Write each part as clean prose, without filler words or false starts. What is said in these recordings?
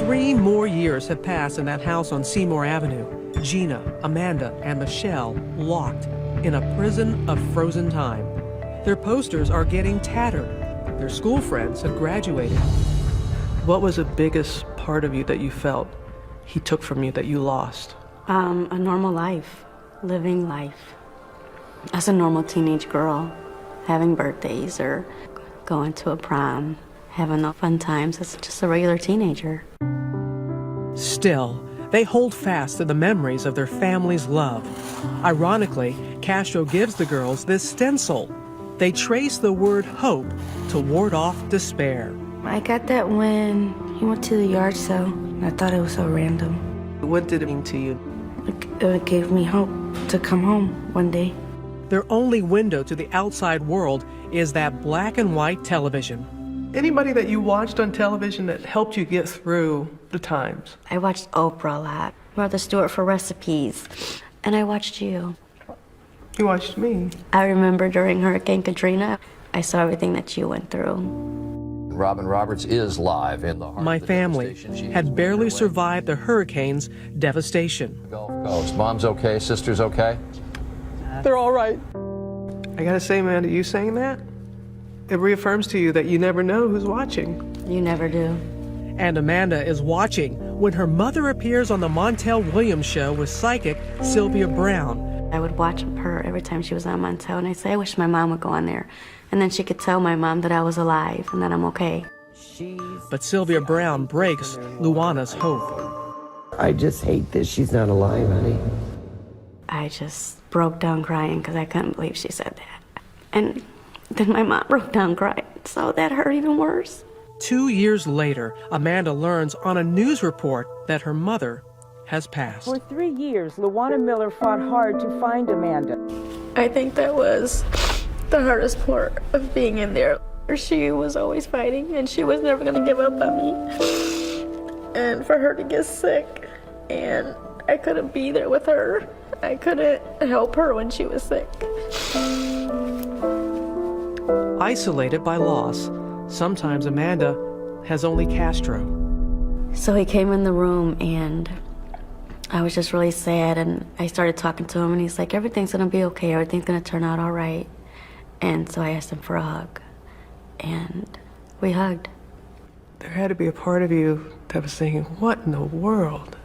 3 more years have passed in that house on Seymour Avenue. Gina, Amanda, and Michelle locked in a prison of frozen time. Their posters are getting tattered. Their school friends have graduated. What was the biggest part of you that you felt he took from you that you lost? A normal life, living life. As a normal teenage girl, having birthdays or going to a prom, having the fun times as just a regular teenager. Still, they hold fast to the memories of their family's love. Ironically, Castro gives the girls this stencil. They trace the word hope to ward off despair. I got that when he went to the yard sale. I thought it was so random. What did it mean to you? It gave me hope to come home one day. Their only window to the outside world is that black and white television. Anybody that you watched on television that helped you get through the times? I watched Oprah a lot, Martha Stewart for recipes, and I watched you. You watched me. I remember during Hurricane Katrina, I saw everything that you went through. Robin Roberts is live in the heart My of the family had barely survived the hurricane's devastation. Gulf Coast. Mom's okay, sister's okay? They're all right. I gotta say, Amanda, you saying that? It reaffirms to you that you never know who's watching. You never do. And Amanda is watching when her mother appears on the Montel Williams show with psychic Sylvia Brown. I would watch her every time she was on Montel, and I'd say, I wish my mom would go on there. And then she could tell my mom that I was alive and that I'm okay. But Sylvia Brown breaks Luana's hope. I just hate that she's not alive, honey. I just broke down crying because I couldn't believe she said that. And then my mom broke down crying, so that hurt even worse. 2 years later, Amanda learns on a news report that her mother has passed. For 3 years, Luana Miller fought hard to find Amanda. I think that was the hardest part of being in there. She was always fighting, and she was never going to give up on me. And for her to get sick, and I couldn't be there with her. I couldn't help her when she was sick. Isolated by loss, sometimes Amanda has only Castro. So he came in the room, and I was just really sad, and I started talking to him, and he's like, everything's gonna be okay, everything's gonna turn out all right. And so I asked him for a hug, and we hugged. There had to be a part of you that was thinking, what in the world?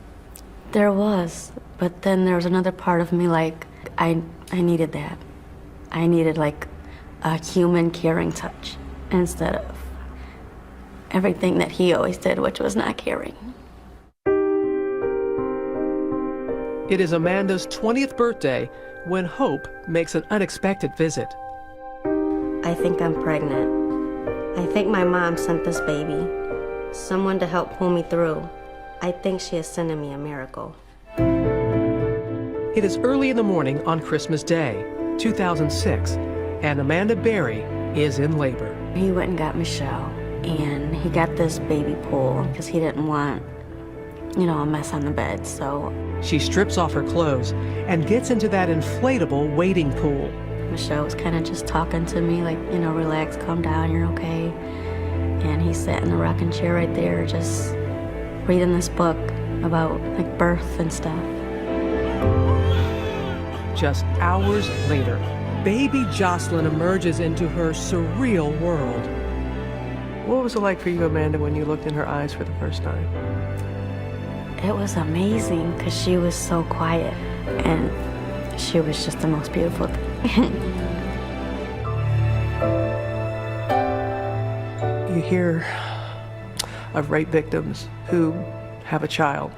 There was, but then there was another part of me like, I needed that. I needed like a human caring touch instead of everything that he always did, which was not caring. It is Amanda's 20th birthday when Hope makes an unexpected visit. I think I'm pregnant. I think my mom sent this baby, someone to help pull me through. I think she is sending me a miracle. It is early in the morning on Christmas Day, 2006, and Amanda Berry is in labor. He went and got Michelle, and he got this baby pool because he didn't want, a mess on the bed, so. She strips off her clothes and gets into that inflatable wading pool. Michelle was kind of just talking to me like, relax, calm down, you're okay. And he sat in the rocking chair right there just reading this book about like birth and stuff. Just hours later, baby Jocelyn emerges into her surreal world. What was it like for you, Amanda, when you looked in her eyes for the first time? It was amazing because she was so quiet and she was just the most beautiful thing. You hear of rape victims who have a child.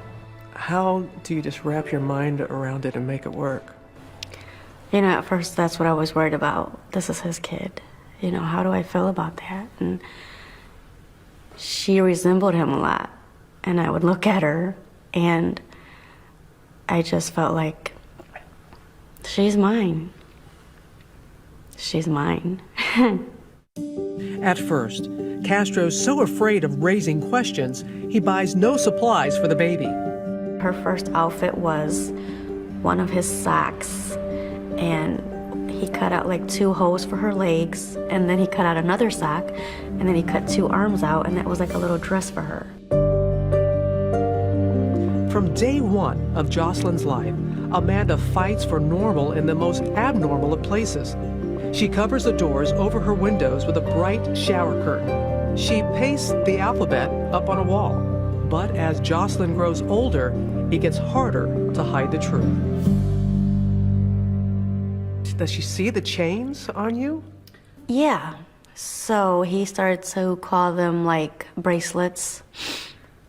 How do you just wrap your mind around it and make it work? At first that's what I was worried about. This is his kid. How do I feel about that? And she resembled him a lot. And I would look at her and I just felt like, she's mine. She's mine. At first, Castro's so afraid of raising questions, he buys no supplies for the baby. Her first outfit was one of his socks, and he cut out like 2 holes for her legs, and then he cut out another sock, and then he cut 2 arms out, and that was like a little dress for her. From day one of Jocelyn's life, Amanda fights for normal in the most abnormal of places. She covers the doors over her windows with a bright shower curtain. She pastes the alphabet up on a wall. But as Jocelyn grows older, it gets harder to hide the truth. Does she see the chains on you? Yeah. So he started to call them like bracelets.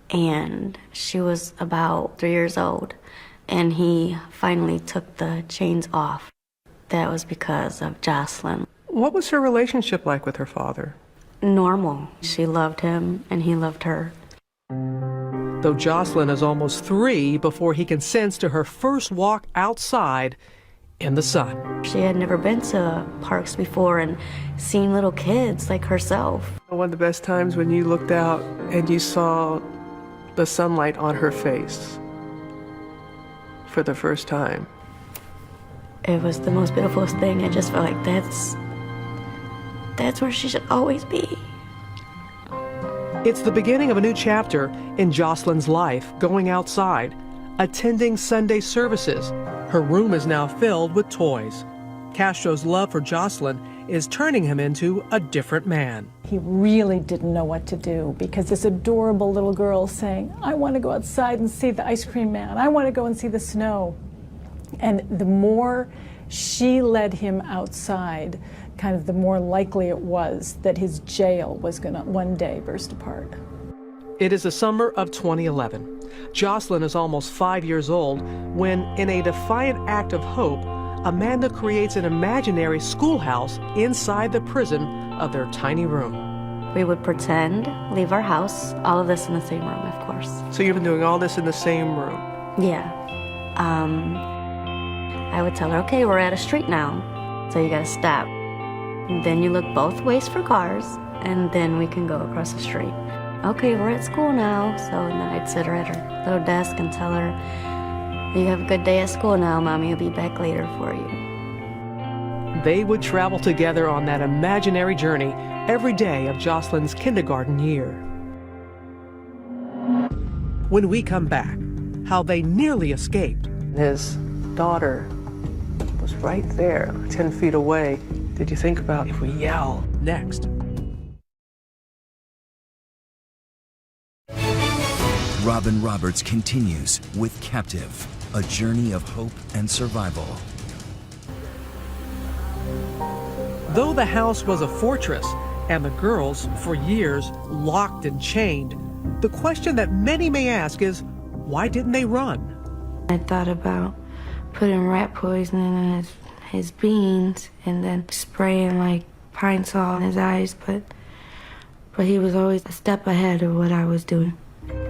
And she was about 3 years old. And he finally took the chains off. That was because of Jocelyn. What was her relationship like with her father? Normal. She loved him and he loved her. Though Jocelyn is almost 3 before he consents to her first walk outside in the sun. She had never been to parks before and seen little kids like herself. One of the best times when you looked out and you saw the sunlight on her face for the first time. It was the most beautiful thing. I just felt like that's where she should always be. It's the beginning of a new chapter in Jocelyn's life, going outside, attending Sunday services. Her room is now filled with toys. Castro's love for Jocelyn is turning him into a different man. He really didn't know what to do because this adorable little girl saying, I want to go outside and see the ice cream man. I want to go and see the snow. And the more she led him outside, kind of the more likely it was that his jail was going to one day burst apart. It is the summer of 2011. Jocelyn is almost 5 years old when, in a defiant act of hope, Amanda creates an imaginary schoolhouse inside the prison of their tiny room. We would pretend, leave our house, all of this in the same room, of course. So you've been doing all this in the same room? Yeah. I would tell her, okay, we're at a street now, so you gotta stop. Then you look both ways for cars, and then we can go across the street. Okay, we're at school now, so and then I'd sit her at her little desk and tell her, you have a good day at school now, Mommy will be back later for you. They would travel together on that imaginary journey every day of Jocelyn's kindergarten year. When we come back, how they nearly escaped. His daughter was right there, 10 feet away. Did you think about if we yell? Next. Robin Roberts continues with Captive, a journey of hope and survival. Though the house was a fortress and the girls, for years, locked and chained, the question that many may ask is, why didn't they run? I thought about putting rat poison in his beans and then spraying like pine sol in his eyes, but he was always a step ahead of what I was doing.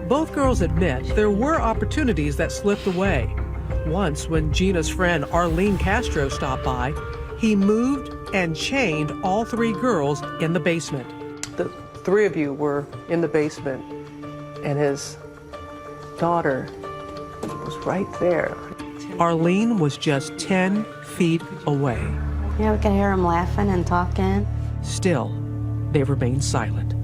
Both girls admit there were opportunities that slipped away. Once, when Gina's friend Arlene Castro stopped by, he moved and chained all 3 girls in the basement. The 3 of you were in the basement, and his daughter was right there. Arlene was just 10 feet away. Yeah, we can hear him laughing and talking. Still, they remained silent.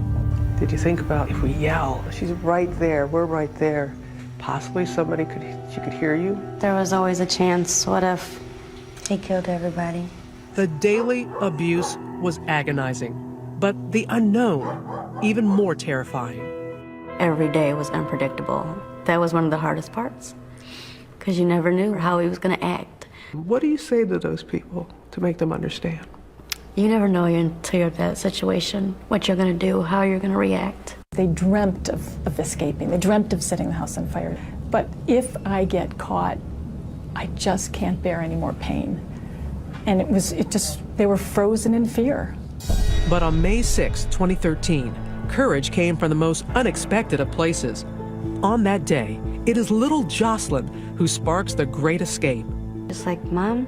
Did you think about if we yell, she's right there, we're right there, possibly somebody she could hear you? There was always a chance. What if he killed everybody? The daily abuse was agonizing, but the unknown, even more terrifying. Every day was unpredictable. That was one of the hardest parts, because you never knew how he was going to act. What do you say to those people to make them understand? You never know until you're in that situation, what you're going to do, how you're going to react. They dreamt of escaping. They dreamt of setting the house on fire. But if I get caught, I just can't bear any more pain. And they were frozen in fear. But on May 6, 2013, courage came from the most unexpected of places. On that day, it is little Jocelyn who sparks the great escape. It's like, Mom,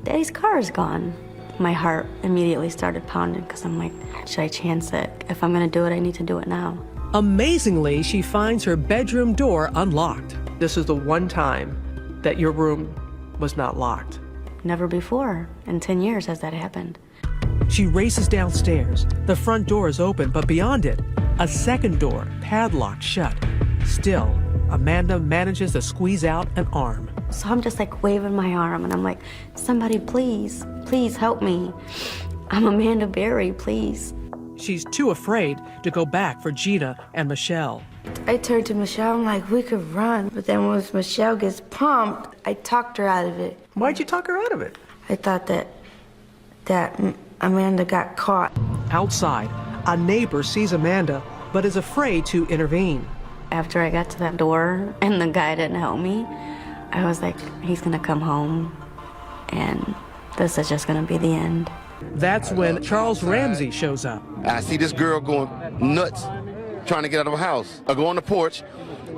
Daddy's car is gone. My heart immediately started pounding because I'm like, should I chance it? If I'm going to do it, I need to do it now. Amazingly, she finds her bedroom door unlocked. This is the one time that your room was not locked. Never before in 10 years has that happened. She races downstairs. The front door is open, but beyond it, a second door, padlocked shut. Still, Amanda manages to squeeze out an arm. So I'm just like waving my arm and I'm like, somebody please, please help me. I'm Amanda Berry, please. She's too afraid to go back for Gina and Michelle. I turned to Michelle, I'm like, we could run. But then once Michelle gets pumped, I talked her out of it. Why'd you talk her out of it? I thought that Amanda got caught. Outside, a neighbor sees Amanda, but is afraid to intervene. After I got to that door and the guy didn't help me, I was like, he's gonna come home and this is just gonna be the end. That's when Charles Ramsey shows up. I see this girl going nuts, trying to get out of her house. I go on the porch,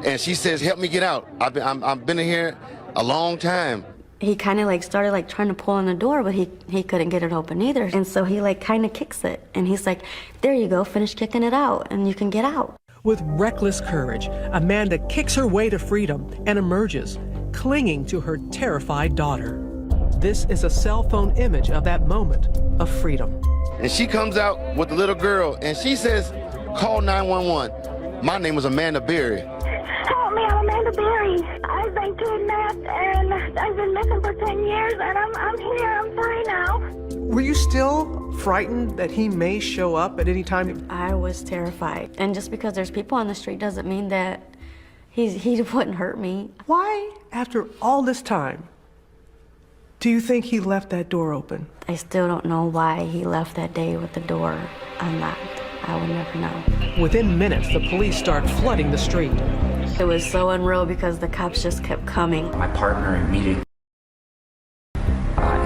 and she says, help me get out. I've been in here a long time. He kind of like started like trying to pull on the door, but he couldn't get it open either. And so he like kind of kicks it. And he's like, there you go, finish kicking it out and you can get out. With reckless courage, Amanda kicks her way to freedom and emerges, clinging to her terrified daughter. This is a cell phone image of that moment of freedom. And she comes out with the little girl, and she says, call 911. My name is Amanda Berry. Help me, I'm Amanda Berry. I've been kidnapped, and I've been missing for 10 years, and I'm here, I'm free now. Were you still frightened that he may show up at any time? I was terrified. And just because there's people on the street doesn't mean that he wouldn't hurt me. Why, after all this time, do you think he left that door open? I still don't know why he left that day with the door unlocked. I would never know. Within minutes, the police start flooding the street. It was so unreal because the cops just kept coming. My partner immediately,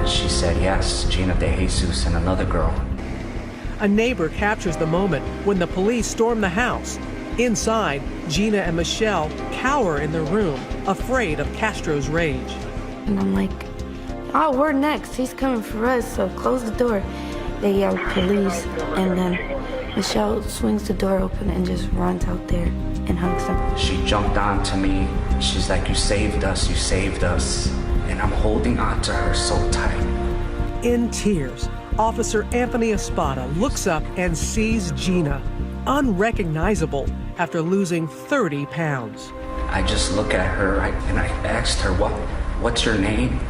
she said yes, Gina De Jesus and another girl. A neighbor captures the moment when the police storm the house. Inside, Gina and Michelle cower in their room, afraid of Castro's rage. And I'm like, oh, we're next. He's coming for us, so close the door. They yell police, and then Michelle swings the door open and just runs out there and hugs him. She jumped onto me. She's like, you saved us, you saved us. And I'm holding on to her so tight. In tears, Officer Anthony Espada looks up and sees Gina, unrecognizable after losing 30 pounds. I just look at her and I asked her, what's your name?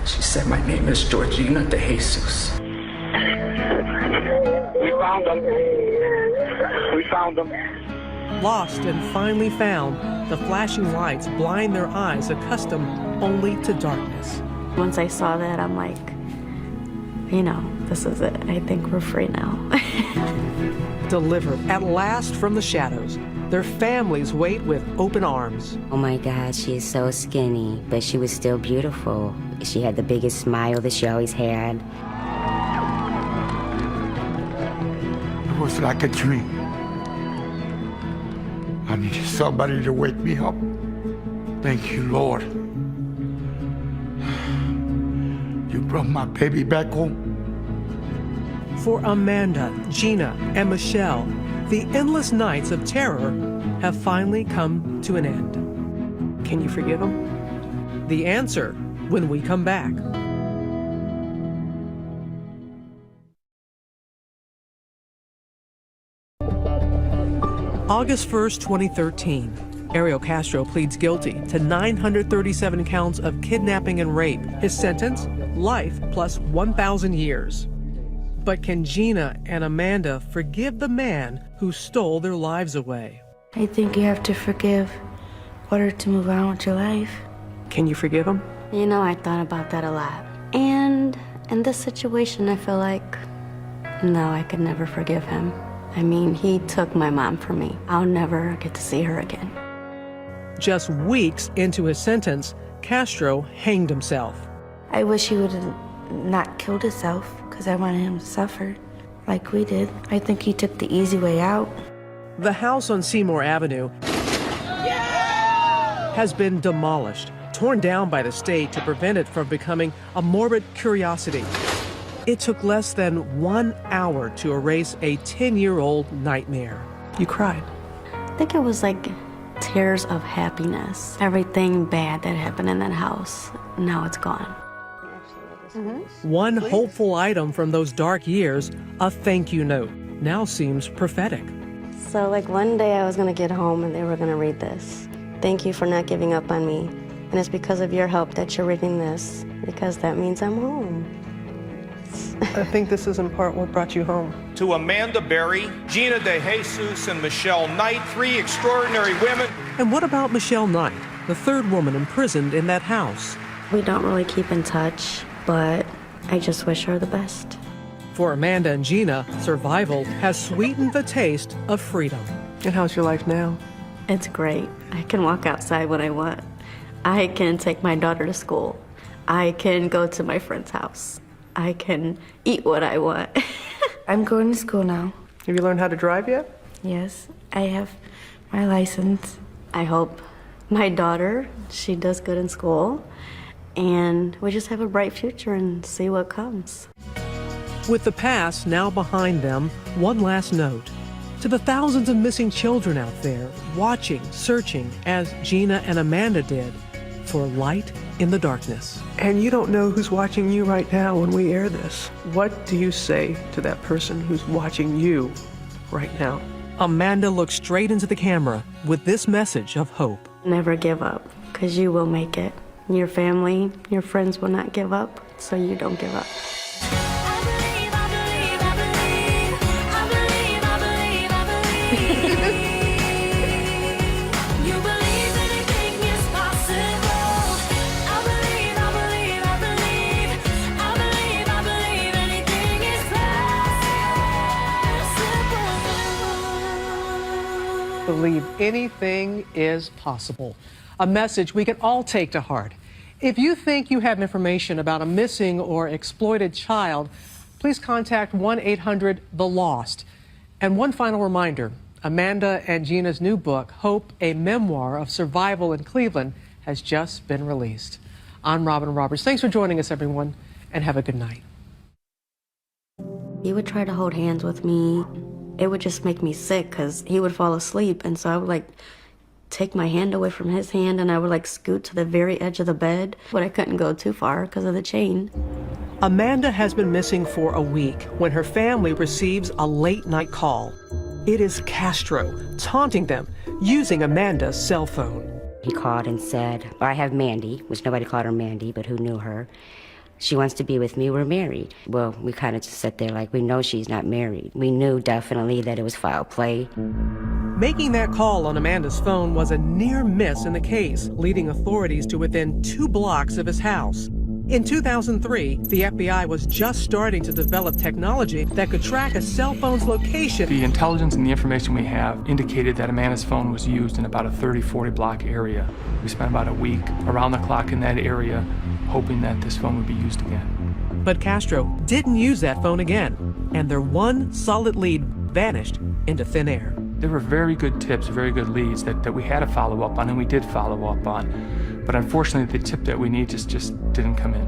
She said, my name is Georgina De Jesus. We found them. We found them. Lost and finally found, the flashing lights blind their eyes accustomed only to darkness. Once I saw that, I'm like, you know, this is it. I think we're free now. Delivered at last from the shadows, their families wait with open arms. Oh my God, she is so skinny, but she was still beautiful. She had the biggest smile that she always had. It was like a dream. I needed somebody to wake me up. Thank you, Lord. You brought my baby back home. For Amanda, Gina, and Michelle, the endless nights of terror have finally come to an end. Can you forgive them? The answer when we come back. August 1st, 2013. Ariel Castro pleads guilty to 937 counts of kidnapping and rape. His sentence, life plus 1,000 years. But can Gina and Amanda forgive the man who stole their lives away? I think you have to forgive in order to move on with your life. Can you forgive him? You know, I thought about that a lot. And in this situation, I feel like, no, I could never forgive him. I mean, he took my mom from me. I'll never get to see her again. Just weeks into his sentence, Castro hanged himself. I wish he would have not killed himself because I wanted him to suffer like we did. I think he took the easy way out. The house on Seymour Avenue has been demolished, torn down by the state to prevent it from becoming a morbid curiosity. It took less than 1 hour to erase a 10-year-old nightmare. You cried. I think it was like tears of happiness. Everything bad that happened in that house, now it's gone. One hopeful item from those dark years, a thank you note, now seems prophetic. So like one day I was gonna get home and they were gonna read this. Thank you for not giving up on me. And it's because of your help that you're reading this, because that means I'm home. I think this is in part what brought you home. To Amanda Berry, Gina DeJesus, and Michelle Knight, 3 extraordinary women. And what about Michelle Knight, the third woman imprisoned in that house? We don't really keep in touch, but I just wish her the best. For Amanda and Gina, survival has sweetened the taste of freedom. And how's your life now? It's great. I can walk outside when I want. I can take my daughter to school. I can go to my friend's house. I can eat what I want. I'm going to school now. Have you learned how to drive yet? Yes, I have my license. I hope my daughter, she does good in school, and we just have a bright future and see what comes. With the past now behind them, one last note. To the thousands of missing children out there, watching, searching, as Gina and Amanda did, for light in the darkness. And you don't know who's watching you right now when we air this. What do you say to that person who's watching you right now? Amanda looked straight into the camera with this message of hope. Never give up, because you will make it. Your family, your friends will not give up, so you don't give up. Believe anything is possible. A message we can all take to heart. If you think you have information about a missing or exploited child, please contact 1-800-THE-LOST. And one final reminder, Amanda and Gina's new book, Hope, a Memoir of Survival in Cleveland, has just been released. I'm Robin Roberts. Thanks for joining us, everyone, and have a good night. He would try to hold hands with me. It would just make me sick because he would fall asleep, and so I would like take my hand away from his hand and I would like scoot to the very edge of the bed, but I couldn't go too far because of the chain. Amanda has been missing for a week when her family receives a late-night call. It is Castro taunting them using Amanda's cell phone. He called and said, I have Mandy, which nobody called her Mandy, but who knew her. She wants to be with me, we're married. Well, we kind of just sat there like, we know she's not married. We knew definitely that it was foul play. Making that call on Amanda's phone was a near miss in the case, leading authorities to within 2 blocks of his house. In 2003, the FBI was just starting to develop technology that could track a cell phone's location. The intelligence and the information we have indicated that Amanda's phone was used in about a 30-40 block area. We spent about a week around the clock in that area, hoping that this phone would be used again. But Castro didn't use that phone again, and their one solid lead vanished into thin air. There were very good tips, very good leads that we had to follow up on, and we did follow up on. But unfortunately, the tip that we need just didn't come in.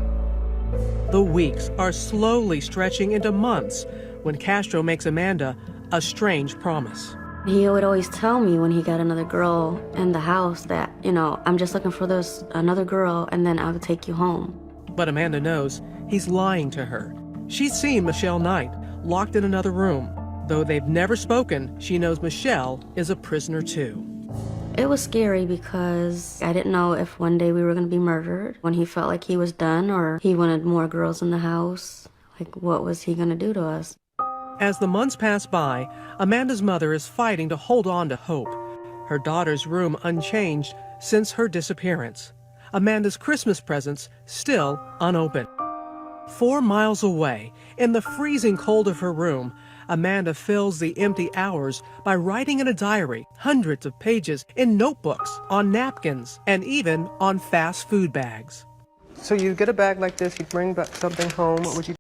The weeks are slowly stretching into months when Castro makes Amanda a strange promise. He would always tell me when he got another girl in the house that, you know, I'm just looking for another girl and then I'll take you home. But Amanda knows he's lying to her. She's seen Michelle Knight locked in another room. Though they've never spoken, she knows Michelle is a prisoner too. It was scary because I didn't know if one day we were going to be murdered, when he felt like he was done or he wanted more girls in the house. Like, what was he going to do to us? As the months pass by, Amanda's mother is fighting to hold on to hope. Her daughter's room unchanged since her disappearance. Amanda's Christmas presents still unopened. 4 miles away, in the freezing cold of her room, Amanda fills the empty hours by writing in a diary, hundreds of pages in notebooks, on napkins, and even on fast food bags. So you get a bag like this, you bring back something home, what would you